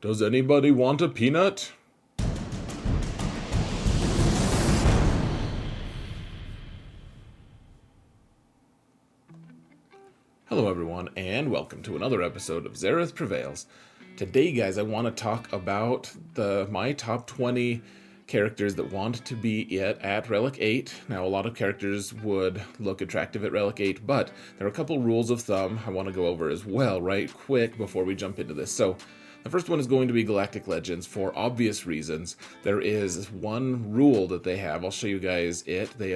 Does anybody want a peanut? Hello everyone, and welcome to another episode of Xaereth Prevails. Today, guys, I want to talk about my top 20 characters that want to be at Relic 8. Now, a lot of characters would look attractive at Relic 8, but there are a couple rules of thumb I want to go over as well, right quick, before we jump into this. So, the first one is going to be Galactic Legends for obvious reasons. There is one rule that they have. I'll show you guys it. They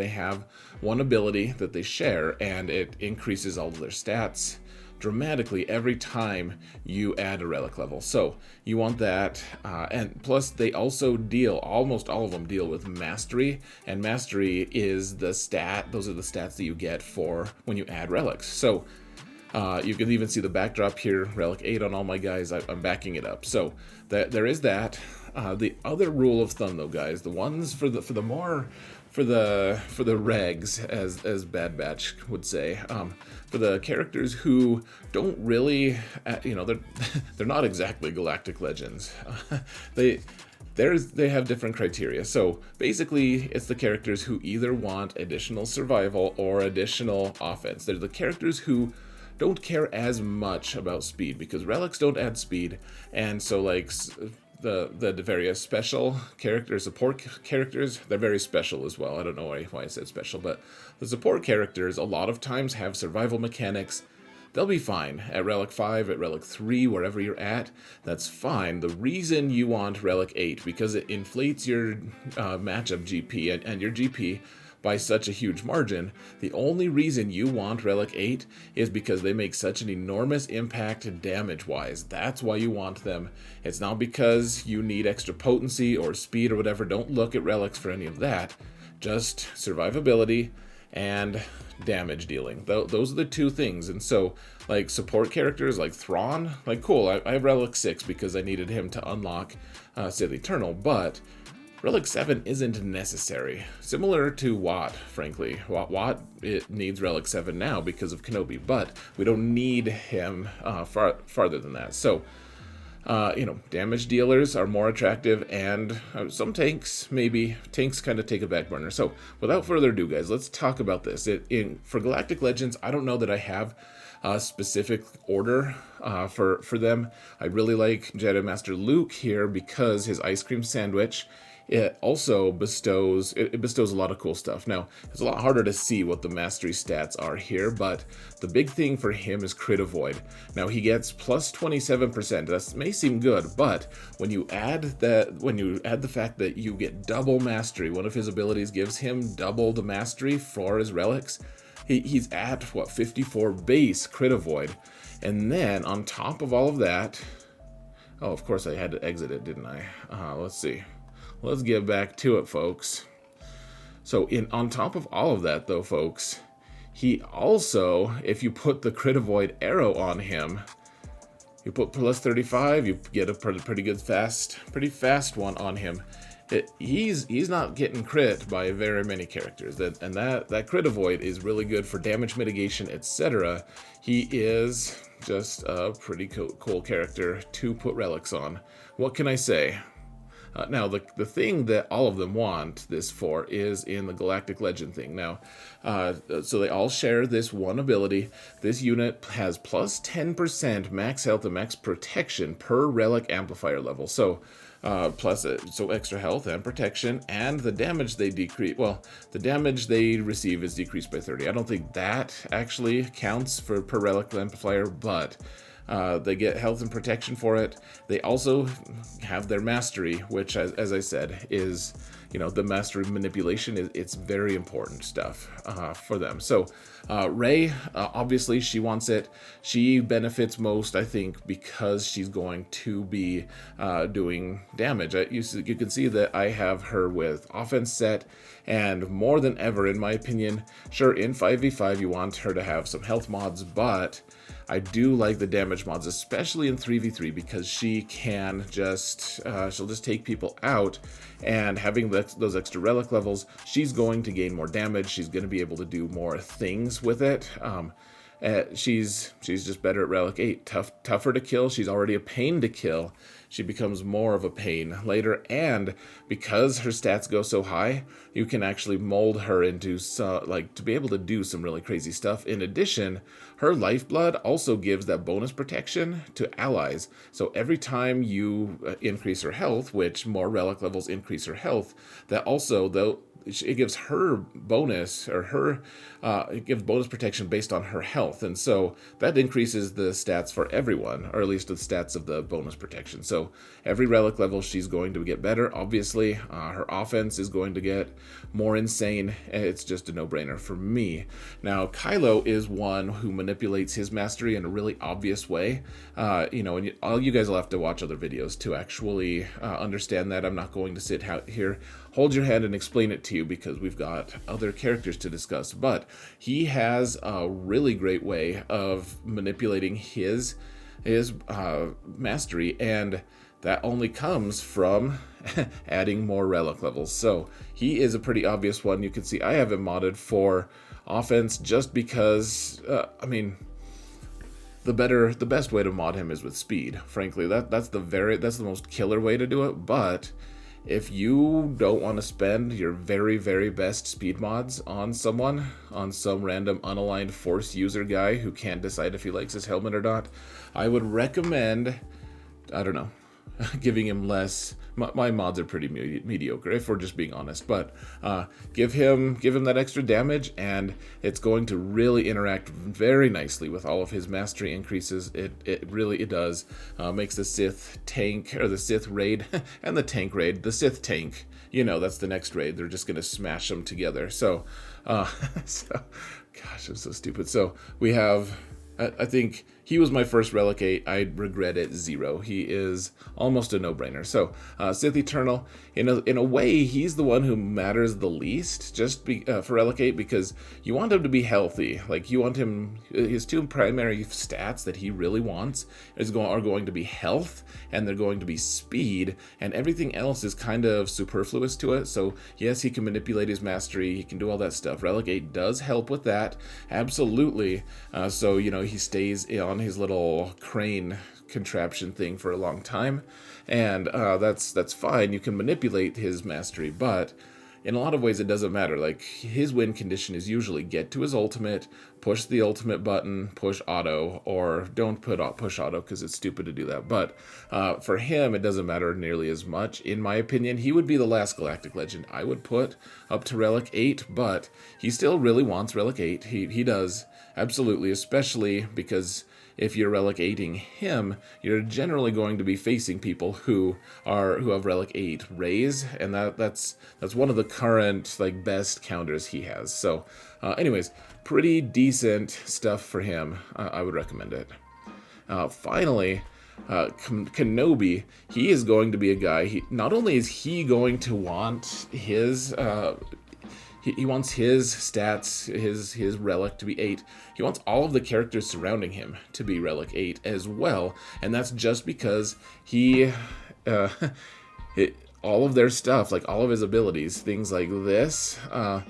have one ability that they share, and it increases all of their stats dramatically every time you add a relic level. So you want that, and plus they also almost all of them deal with mastery, and mastery is the stat. Those are the stats that you get for when you add relics. So you can even see the backdrop here, Relic 8 on all my guys. I'm backing it up. So there is that. The other rule of thumb, though, guys, the ones for the regs, as Bad Batch would say, for the characters who don't really, they're not exactly Galactic Legends. They have different criteria. So basically, it's the characters who either want additional survival or additional offense. They're the characters who don't care as much about speed, because relics don't add speed, and so like the various special characters, support characters, they're very special as well. I don't know why I said special, but the support characters a lot of times have survival mechanics. They'll be fine at Relic 5, at Relic 3, wherever you're at. That's fine. The reason you want Relic 8, because it inflates your matchup GP and your GP by such a huge margin. The only reason you want Relic 8 is because they make such an enormous impact damage-wise. That's why you want them. It's not because you need extra potency or speed or whatever. Don't look at relics for any of that. Just survivability and damage dealing. Those are the two things. And so, like, support characters like Thrawn, like, cool, I have Relic 6 because I needed him to unlock Sith Eternal, but Relic 7 isn't necessary. Similar to Watt, frankly. Watt, it needs Relic 7 now because of Kenobi, but we don't need him farther than that. So, damage dealers are more attractive, and some tanks kind of take a back burner. So, without further ado, guys, let's talk about this. For Galactic Legends, I don't know that I have a specific order for them. I really like Jedi Master Luke here because his ice cream sandwich, it also bestows a lot of cool stuff. Now, it's a lot harder to see what the mastery stats are here, but the big thing for him is crit avoid. Now, he gets plus 27%. That may seem good, but when you add the fact that you get double mastery, one of his abilities gives him double the mastery for his relics. He's at 54 base crit avoid, and then on top of all of that, oh, of course I had to exit it, didn't I? Let's see. Let's get back to it, folks. So on top of all of that, though, folks, he also, if you put the crit avoid arrow on him, you put plus 35, you get a pretty fast one on him. He's not getting crit by very many characters, and that crit avoid is really good for damage mitigation, etc. He is just a pretty cool character to put relics on. What can I say? Now, the thing that all of them want this for is in the Galactic Legend thing. Now, so they all share this one ability. This unit has plus 10% max health and max protection per relic amplifier level. So, so extra health and protection, and the damage they receive is decreased by 30. I don't think that actually counts for per relic amplifier, but they get health and protection for it. They also have their mastery, which, as I said, is, the mastery manipulation. It's very important stuff for them. So Rey, obviously, she wants it. She benefits most, I think, because she's going to be doing damage. You can see that I have her with offense set, and more than ever, in my opinion, sure, in 5v5, you want her to have some health mods, but I do like the damage mods, especially in 3v3, because she can she'll just take people out, and having those extra relic levels, she's going to gain more damage. She's going to be able to do more things with it. She's just better at Relic 8. Tougher to kill. She's already a pain to kill. She becomes more of a pain later, and because her stats go so high, you can actually mold her into to be able to do some really crazy stuff. In addition, her lifeblood also gives that bonus protection to allies. So every time you increase her health, which more relic levels increase her health, that also though it gives her bonus, or her it gives bonus protection based on her health, and so that increases the stats for everyone, or at least the stats of the bonus protection. So every relic level she's going to get better. Obviously her offense is going to get more insane. It's just a no-brainer for me. Now Kylo is one who manipulates his mastery in a really obvious way. And all you guys will have to watch other videos to actually understand that. I'm not going to sit here, hold your hand, and explain it to you, because we've got other characters to discuss. But he has a really great way of manipulating his mastery, and that only comes from adding more relic levels. So he is a pretty obvious one. You can see I have him modded for offense just because, the best way to mod him is with speed. Frankly, that's the most killer way to do it. But if you don't want to spend your very, very best speed mods on some random unaligned Force user guy who can't decide if he likes his helmet or not, I would recommend, I don't know, giving him less. My mods are pretty mediocre, if we're just being honest, but give him that extra damage, and it's going to really interact very nicely with all of his mastery increases. It really does. Makes the Sith tank, or the Sith raid, and the tank raid, the Sith tank, that's the next raid. They're just going to smash them together. So, gosh, I'm so stupid. So we have, I think he was my first Relic 8. I regret it 0. He is almost a no-brainer. So, Sith Eternal, in a way, he's the one who matters the least, for Relic 8, because you want him to be healthy. Like, you want him, his two primary stats that he really wants are going to be health, and they're going to be speed, and everything else is kind of superfluous to it. So, yes, he can manipulate his mastery, he can do all that stuff. Relic 8 does help with that, absolutely. So, he stays on his little crane contraption thing for a long time, and that's fine. You can manipulate his mastery, but in a lot of ways it doesn't matter. Like, his win condition is usually get to his ultimate, push the ultimate button, push auto, or don't push auto because it's stupid to do that. But for him, it doesn't matter nearly as much. In my opinion, he would be the last Galactic Legend I would put up to Relic 8, but he still really wants Relic 8. He does, absolutely, especially because if you're Relic 8ing him, you're generally going to be facing people who have Relic 8 raise, and that's one of the current best counters he has. So, anyways, pretty decent stuff for him. I would recommend it. Finally, Kenobi, he is going to be a guy. Not only is he going to want his he wants his stats, his relic to be 8. He wants all of the characters surrounding him to be Relic 8 as well, and that's just because all of their stuff, like all of his abilities, things like this, they're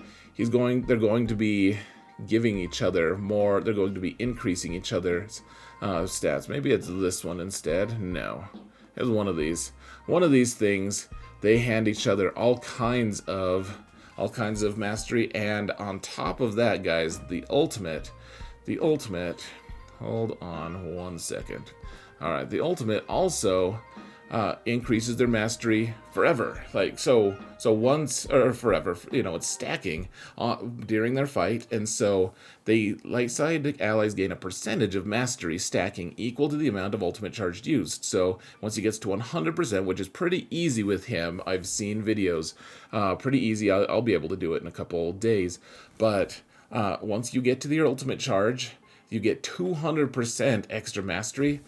going to be giving each other more. They're going to be increasing each other's stats. Maybe it's this one instead. No, it's one of these. One of these things. They hand each other all kinds of mastery, and on top of that, guys, the ultimate, hold on one second. All right, the ultimate also increases their mastery forever. So once, or forever, it's stacking during their fight, and so light side allies gain a percentage of mastery stacking equal to the amount of ultimate charge used. So once he gets to 100%, which is pretty easy with him, I've seen videos, pretty easy. I'll be able to do it in a couple days, but once you get to your ultimate charge, you get 200% extra mastery.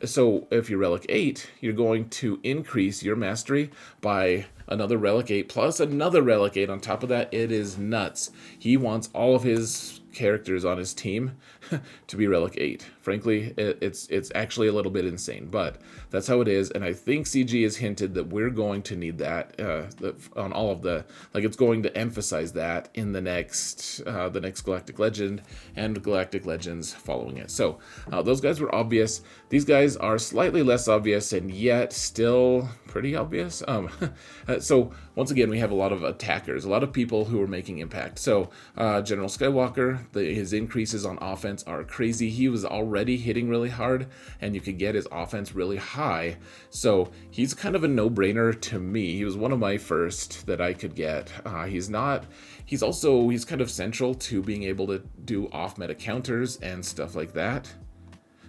So if you're Relic 8, you're going to increase your mastery by another Relic 8 plus another Relic 8 on top of that. It is nuts. He wants all of his characters on his team to be Relic 8 frankly, it's actually a little bit insane, but that's how it is. And I think CG has hinted that we're going to need that on all of the, like, it's going to emphasize that in the next Galactic Legend and Galactic Legends following it. So those guys were obvious. These guys are slightly less obvious and yet still pretty obvious. So once again, we have a lot of attackers, a lot of people who are making impact. So General Skywalker, his increases on offense are crazy. He was already hitting really hard, and you could get his offense really high. So he's kind of a no-brainer to me. He was one of my first that I could get. He's kind of central to being able to do off-meta counters and stuff like that.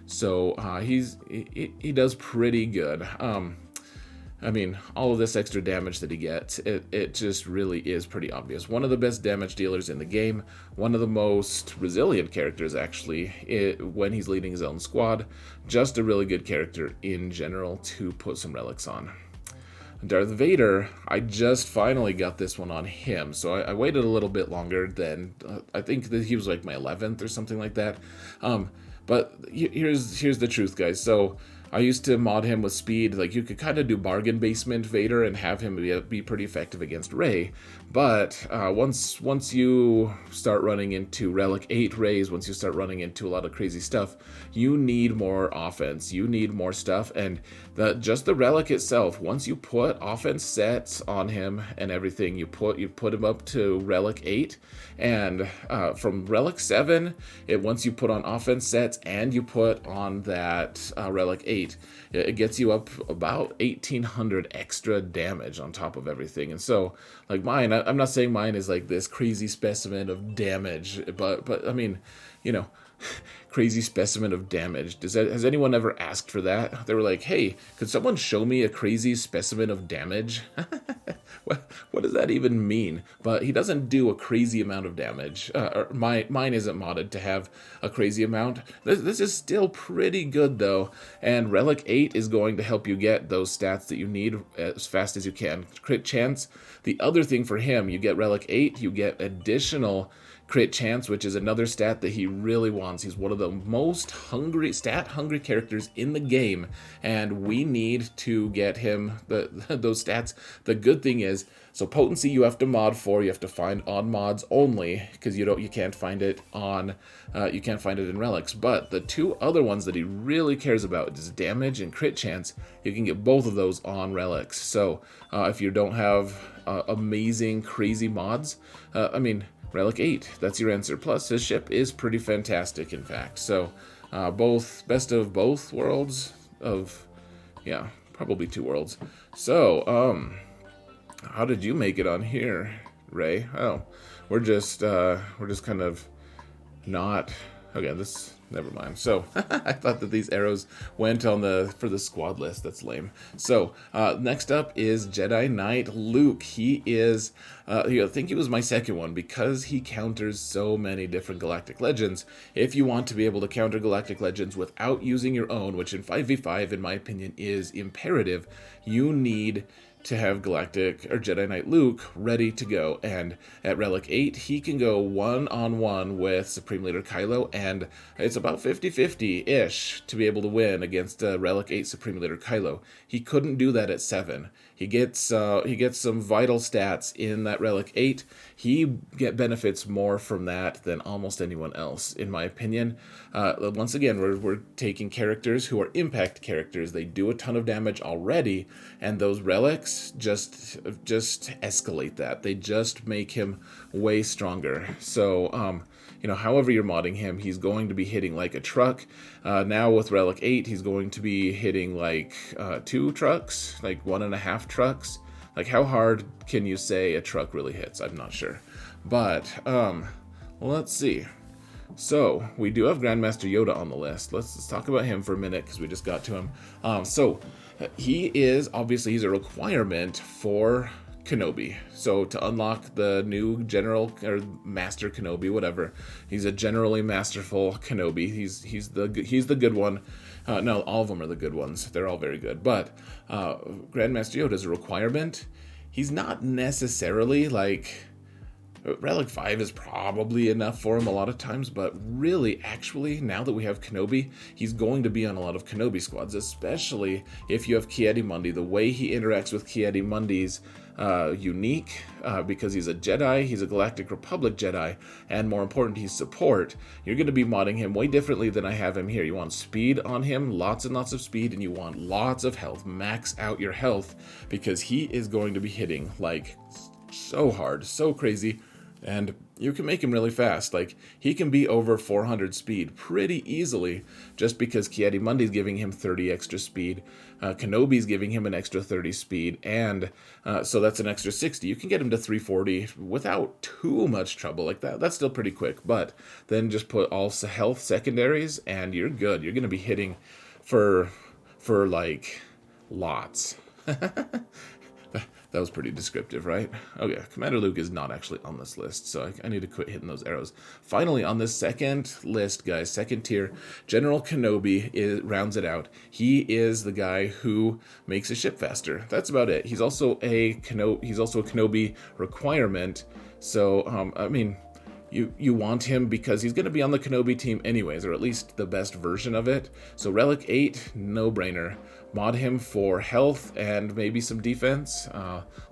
So he does pretty good. I mean, all of this extra damage that he gets, it just really is pretty obvious. One of the best damage dealers in the game, one of the most resilient characters, actually, when he's leading his own squad. Just a really good character in general to put some relics on. Darth Vader, I just finally got this one on him, so I waited a little bit longer than, I think that he was like my 11th or something like that. But here's the truth, guys. So I used to mod him with speed. Like, you could kind of do bargain basement Vader and have him be pretty effective against Rey. But once you start running into Relic 8 Reys, once you start running into a lot of crazy stuff, you need more offense. You need more stuff. And just the Relic itself, once you put offense sets on him and everything, you put him up to Relic 8. And from Relic 7, once you put on offense sets and you put on that Relic 8, it gets you up about 1,800 extra damage on top of everything. And so, like, mine, I'm not saying mine is like this crazy specimen of damage, but I mean, you know, crazy specimen of damage. Has anyone ever asked for that? They were like, hey, could someone show me a crazy specimen of damage? What does that even mean? But he doesn't do a crazy amount of damage. Mine isn't modded to have a crazy amount. This is still pretty good, though. And Relic 8 is going to help you get those stats that you need as fast as you can. Crit chance. The other thing for him, you get Relic 8, you get additional crit chance, which is another stat that he really wants. He's one of the most stat-hungry characters in the game, and we need to get him those stats. The good thing is, so potency you have to mod for. You have to find on mods only, because you can't find it on in relics. But the two other ones that he really cares about is damage and crit chance. You can get both of those on relics. So if you don't have amazing crazy mods, I mean, Relic 8, that's your answer. Plus, his ship is pretty fantastic, in fact. So, best of both worlds probably two worlds. So, how did you make it on here, Ray? Oh, we're just kind of not. Okay, never mind. So I thought that these arrows went for the squad list. That's lame. So next up is Jedi Knight Luke. He is, I think he was my second one because he counters so many different Galactic Legends. If you want to be able to counter Galactic Legends without using your own, which in 5v5, in my opinion, is imperative, you need to have Galactic or Jedi Knight Luke ready to go. And at Relic 8, he can go one-on-one with Supreme Leader Kylo, and it's about 50-50-ish to be able to win against Relic 8 Supreme Leader Kylo. He couldn't do that at 7. He gets some vital stats in that Relic 8. He benefits more from that than almost anyone else, in my opinion. Once again, we're taking characters who are impact characters. They do a ton of damage already, and those relics just escalate that. They just make him way stronger. So, however you're modding him, he's going to be hitting like a truck. Now with Relic 8, he's going to be hitting like 2 trucks, like 1.5 trucks. Like, how hard can you say a truck really hits? I'm not sure. But, let's see. So, we do have Grandmaster Yoda on the list. Let's talk about him for a minute, because we just got to him. He's a requirement for Kenobi. So to unlock the new General or Master Kenobi, whatever, he's a generally masterful Kenobi. He's the good one. No, all of them are the good ones. They're all very good. But Grandmaster Yoda is a requirement. He's not necessarily like Relic 5 is probably enough for him a lot of times, but really, actually, now that we have Kenobi, he's going to be on a lot of Kenobi squads, especially if you have Ki-Adi-Mundi. The way he interacts with Ki-Adi-Mundi's unique, because he's a Jedi, he's a Galactic Republic Jedi, and more important, he's support. You're going to be modding him way differently than I have him here. You want speed on him, lots and lots of speed, and you want lots of health. Max out your health, because he is going to be hitting, like, so hard, so crazy. And you can make him really fast. Like, he can be over 400 speed pretty easily just because Ki-Adi-Mundi's giving him 30 extra speed. Kenobi's giving him an extra 30 speed. And so that's an extra 60. You can get him to 340 without too much trouble. Like, that's still pretty quick. But then just put all health secondaries and you're good. You're going to be hitting for like, lots. That was pretty descriptive, right? Okay, Commander Luke is not actually on this list, so I need to quit hitting those arrows. Finally, on this second list, guys, second tier, General Kenobi rounds it out. He is the guy who makes a ship faster. That's about it. He's also a Kenobi requirement. So, I mean, you want him because he's going to be on the Kenobi team anyways, or at least the best version of it. So Relic 8, no-brainer. Mod him for health and maybe some defense.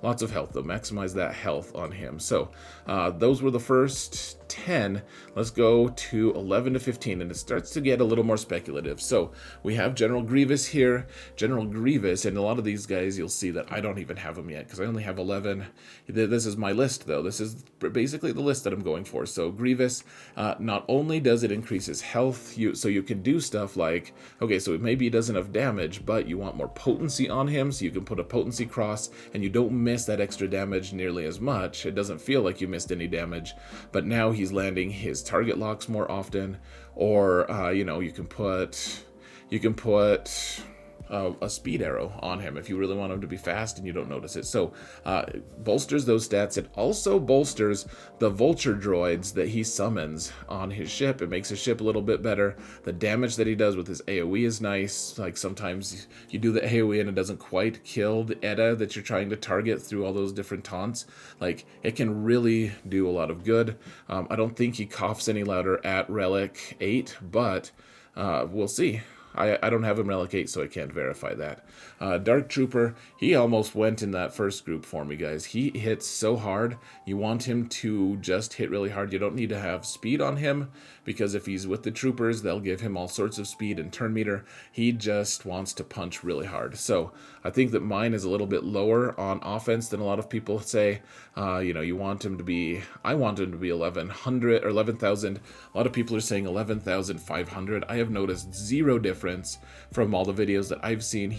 Lots of health, though. Maximize that health on him. So those were the first 10. Let's go to 11 to 15, and it starts to get a little more speculative. So we have General Grievous here. General Grievous, and a lot of these guys, you'll see that I don't even have them yet because I only have 11. This is my list, though. This is basically the list that I'm going for. So Grievous, not only does it increase his health, so you can do stuff like, okay, so maybe he doesn't have damage, but you want more potency on him, so you can put a potency cross, and you don't miss that extra damage nearly as much. It doesn't feel like you missed any damage, but now he's landing his target locks more often, or you can put a speed arrow on him if you really want him to be fast and you don't notice it. So bolsters those stats. It also bolsters the vulture droids that he summons on his ship. It makes his ship a little bit better. The damage that he does with his AoE is nice. Like, sometimes you do the AoE and it doesn't quite kill the Edda that you're trying to target through all those different taunts. Like, it can really do a lot of good. I don't think he coughs any louder at Relic 8, but we'll see. I don't have him Relic 8, so I can't verify that. Dark Trooper, he almost went in that first group for me, guys. He hits so hard. You want him to just hit really hard. You don't need to have speed on him, because if he's with the troopers, they'll give him all sorts of speed and turn meter. He just wants to punch really hard. So I think that mine is a little bit lower on offense than a lot of people say. You want him to be, I want him to be 1100 or 11,000. A lot of people are saying 11,500. I have noticed zero difference from all the videos that I've seen.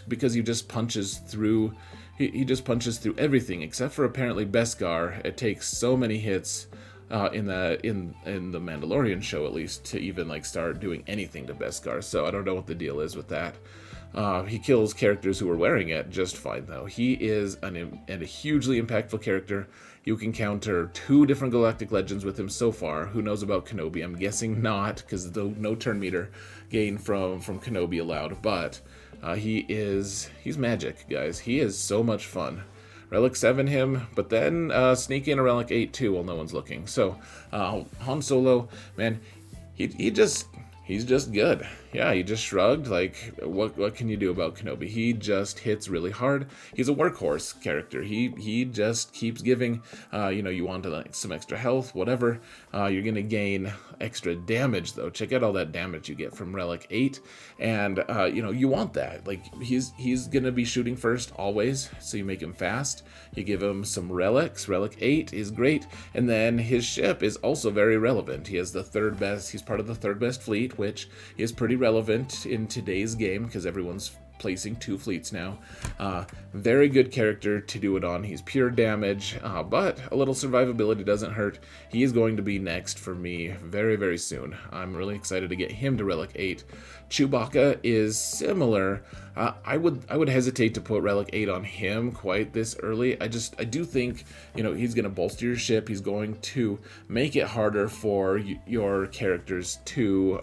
Because he just punches through, he just punches through everything except for apparently Beskar. It takes so many hits in the Mandalorian show, at least, to even like start doing anything to Beskar. So I don't know what the deal is with that. He kills characters who are wearing it just fine, though. He is a hugely impactful character. You can counter 2 different Galactic Legends with him so far. Who knows about Kenobi? I'm guessing not, because no turn meter gain from Kenobi allowed. But he's magic, guys. He is so much fun. Relic 7 him, but then sneak in a Relic 8 too while no one's looking. So Han Solo, man, he's just good. Yeah, he just shrugged. Like, what can you do about Kenobi? He just hits really hard. He's a workhorse character. He just keeps giving. You want some extra health, whatever. You're gonna gain extra damage, though. Check out all that damage you get from Relic 8, and you want that. Like, he's gonna be shooting first always, so you make him fast. You give him some relics. Relic 8 is great, and then his ship is also very relevant. He has the third best. He's part of the third best fleet, which is pretty relevant in today's game because everyone's placing 2 fleets now. Very good character to do it on. He's pure damage, but a little survivability doesn't hurt. He is going to be next for me very, very soon. I'm really excited to get him to Relic 8. Chewbacca is similar. I would hesitate to put Relic 8 on him quite this early. I do think, he's going to bolster your ship. He's going to make it harder for your characters to,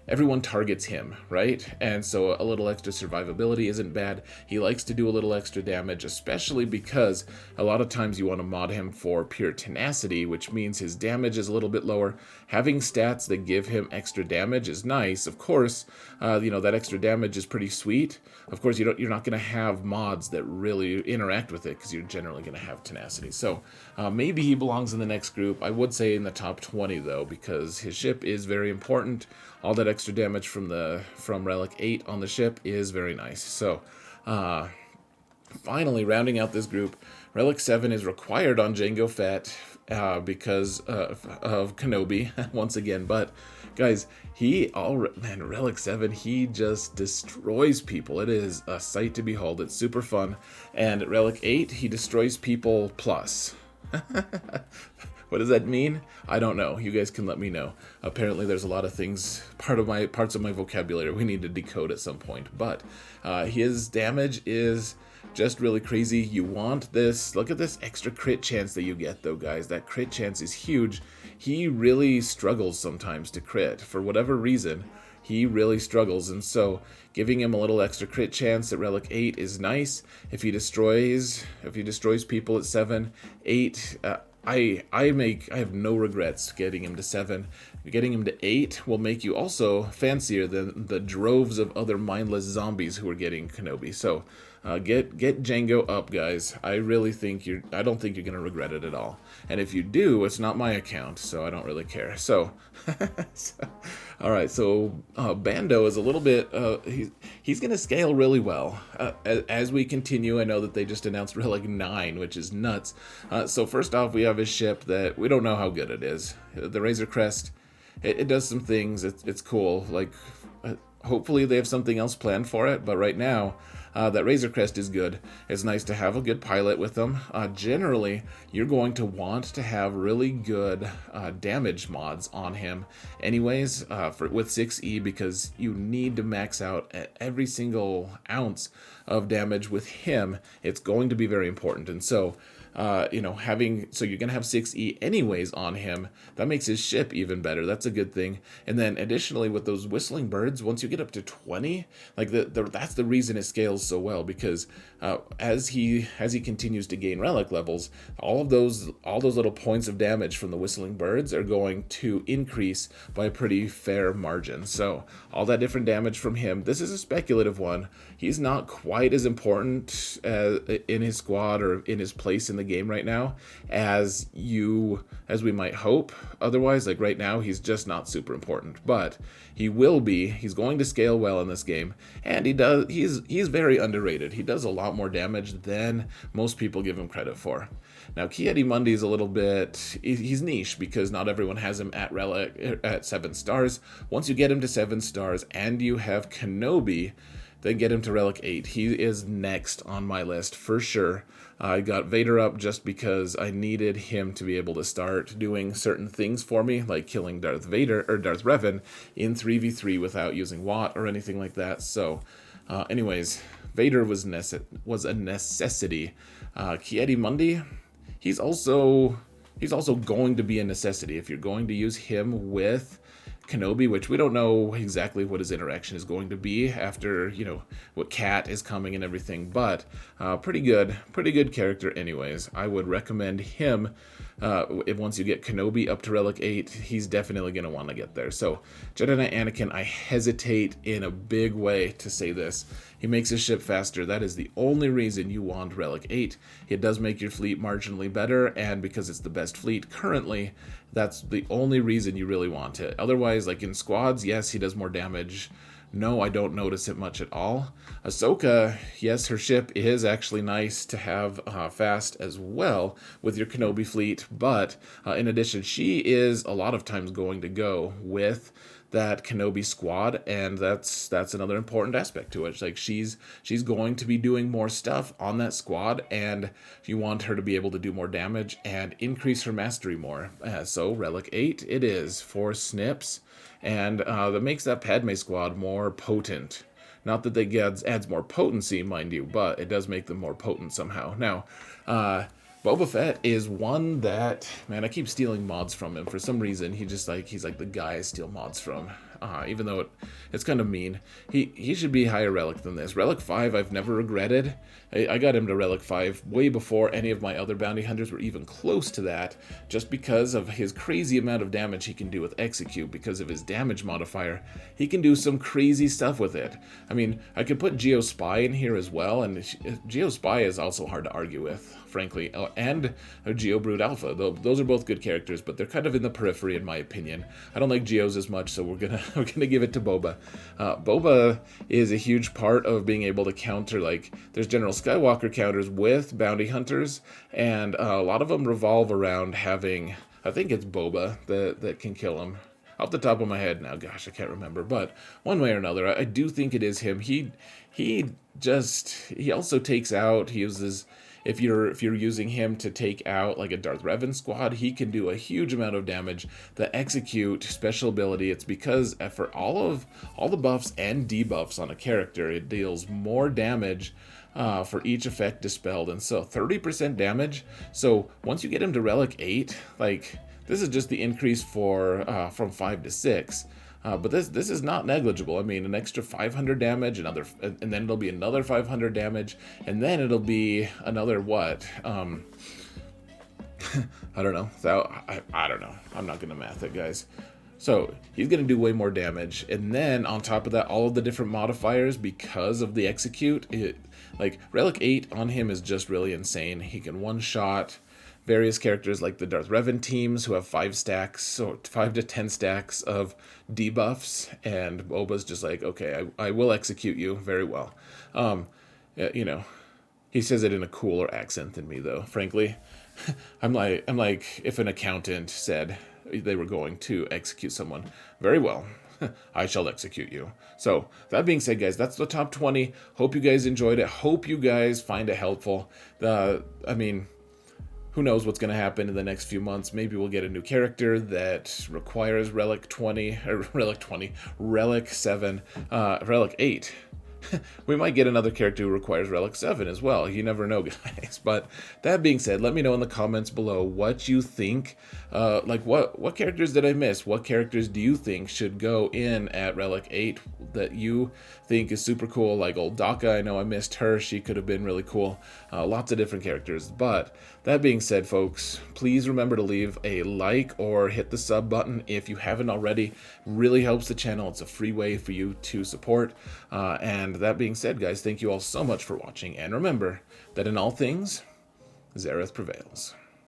everyone targets him, right? And so a little extra survivability isn't bad. He likes to do a little extra damage, especially because a lot of times you want to mod him for pure tenacity, which means his damage is a little bit lower. Having stats that give him extra damage is nice. Of course, that extra damage is pretty sweet. Of course, you're not going to have mods that really interact with it because you're generally going to have tenacity. So maybe he belongs in the next group. I would say in the top 20 though, because his ship is very important. All that extra damage from Relic 8 on the ship is very nice. So finally, rounding out this group, Relic 7 is required on Jango Fett because of Kenobi once again. But guys, Relic 7, he just destroys people. It is a sight to behold. It's super fun. And Relic 8, he destroys people plus. What does that mean? I don't know. You guys can let me know. Apparently there's a lot of things, parts of my vocabulary we need to decode at some point. But his damage is just really crazy. You want this. Look at this extra crit chance that you get though, guys. That crit chance is huge. He really struggles sometimes to crit. For whatever reason, he really struggles. And so giving him a little extra crit chance at Relic 8 is nice. If he destroys people at 7, 8, I have no regrets getting him to 7. Getting him to 8 will make you also fancier than the droves of other mindless zombies who are getting Kenobi. So get Jango up, guys. I don't think you're gonna regret it at all. And if you do, it's not my account, so I don't really care. So, all right. So Bando is a little bit. He's gonna scale really well as we continue. I know that they just announced Relic 9, which is nuts. So first off, we have his ship that we don't know how good it is. The Razor Crest. It does some things. It's cool. Like hopefully they have something else planned for it. But right now, that Razor Crest is good. It's nice to have a good pilot with them. Generally, you're going to want to have really good damage mods on him anyways with 6E, because you need to max out every single ounce of damage with him. It's going to be very important. And so you're gonna have 6E anyways on him. That makes his ship even better. That's a good thing. And then additionally, with those whistling birds, once you get up to 20, like that's the reason it scales so well, because as he continues to gain relic levels, all those little points of damage from the whistling birds are going to increase by a pretty fair margin. So all that different damage from him. This is a speculative one. He's not quite as important in his squad or in his place in the game right now as we might hope. Otherwise, like right now, he's just not super important. But he will be. He's going to scale well in this game, and he's very underrated. He does a lot more damage than most people give him credit for. Now, Ki-Adi-Mundi is a little bit, he's niche because not everyone has him at Relic at 7 stars. Once you get him to 7 stars and you have Kenobi, then get him to Relic 8. He is next on my list for sure. I got Vader up just because I needed him to be able to start doing certain things for me, like killing Darth Vader or Darth Revan in 3v3 without using Watt or anything like that. So, anyways, Vader was a necessity. Ki-Adi-Mundi, he's also going to be a necessity if you're going to use him with Kenobi, which we don't know exactly what his interaction is going to be after, what Cat is coming and everything, but pretty good character anyways. I would recommend him. Once you get Kenobi up to Relic 8, he's definitely going to want to get there. So, Jedi Knight Anakin, I hesitate in a big way to say this. He makes his ship faster. That is the only reason you want Relic 8. It does make your fleet marginally better, and because it's the best fleet currently, that's the only reason you really want it. Otherwise, like in squads, yes, he does more damage. No, I don't notice it much at all. Ahsoka, yes, her ship is actually nice to have fast as well with your Kenobi fleet, but in addition, she is a lot of times going to go with that Kenobi squad, and that's another important aspect to it. It's like she's going to be doing more stuff on that squad, and you want her to be able to do more damage and increase her mastery more. So Relic 8 it is for snips, and that makes that Padme squad more potent. Not that they adds more potency, mind you, but it does make them more potent somehow. Now, Boba Fett is one that, man, I keep stealing mods from him. For some reason, he's like the guy I steal mods from. even though it's kind of mean. He should be higher Relic than this. Relic 5 I've never regretted. I got him to Relic 5 way before any of my other bounty hunters were even close to that, just because of his crazy amount of damage he can do with Execute. Because of his damage modifier, he can do some crazy stuff with it. I mean, I could put Geospy in here as well, and Geospy is also hard to argue with, frankly, and Geobrute Alpha. Those are both good characters, but they're kind of in the periphery in my opinion. I don't like Geos as much, so we're gonna give it to Boba. Boba is a huge part of being able to counter, like, there's General Skywalker counters with bounty hunters, and a lot of them revolve around having, I think it's Boba that can kill him. Off the top of my head now, gosh, I can't remember, but one way or another, I do think it is him. He also takes out, he uses, if you're using him to take out like a Darth Revan squad, he can do a huge amount of damage. The Execute special ability, it's because for all the buffs and debuffs on a character, it deals more damage for each effect dispelled, and so 30% damage. So once you get him to Relic 8, like, this is just the increase for from 5 to 6. But this is not negligible. I mean, an extra 500 damage, and then it'll be another 500 damage, and then it'll be another what? I don't know. So I don't know. I'm not gonna math it, guys. So he's gonna do way more damage, and then on top of that, all of the different modifiers because of the Execute. Like Relic 8 on him is just really insane. He can one-shot various characters like the Darth Revan teams who have 5 stacks or 5 to 10 stacks of debuffs, and Boba's just like, okay, I will execute you very well. You know, he says it in a cooler accent than me, though. Frankly, I'm like if an accountant said they were going to execute someone. Very well. I shall execute you. So, that being said, guys, that's the top 20. Hope you guys enjoyed it. Hope you guys find it helpful. I mean, who knows what's going to happen in the next few months. Maybe we'll get a new character that requires Relic 20, or Relic 7, Relic 8. We might get another character who requires Relic 7 as well. You never know, guys. But that being said, let me know in the comments below what you think. Like, what characters did I miss? What characters do you think should go in at Relic 8 that you think is super cool? Like old Daka, I know I missed her. She could have been really cool. Lots of different characters. But that being said, folks, please remember to leave a like or hit the sub button if you haven't already. Really helps the channel. It's a free way for you to support. And that being said, guys, thank you all so much for watching. And remember that in all things, Xaereth prevails.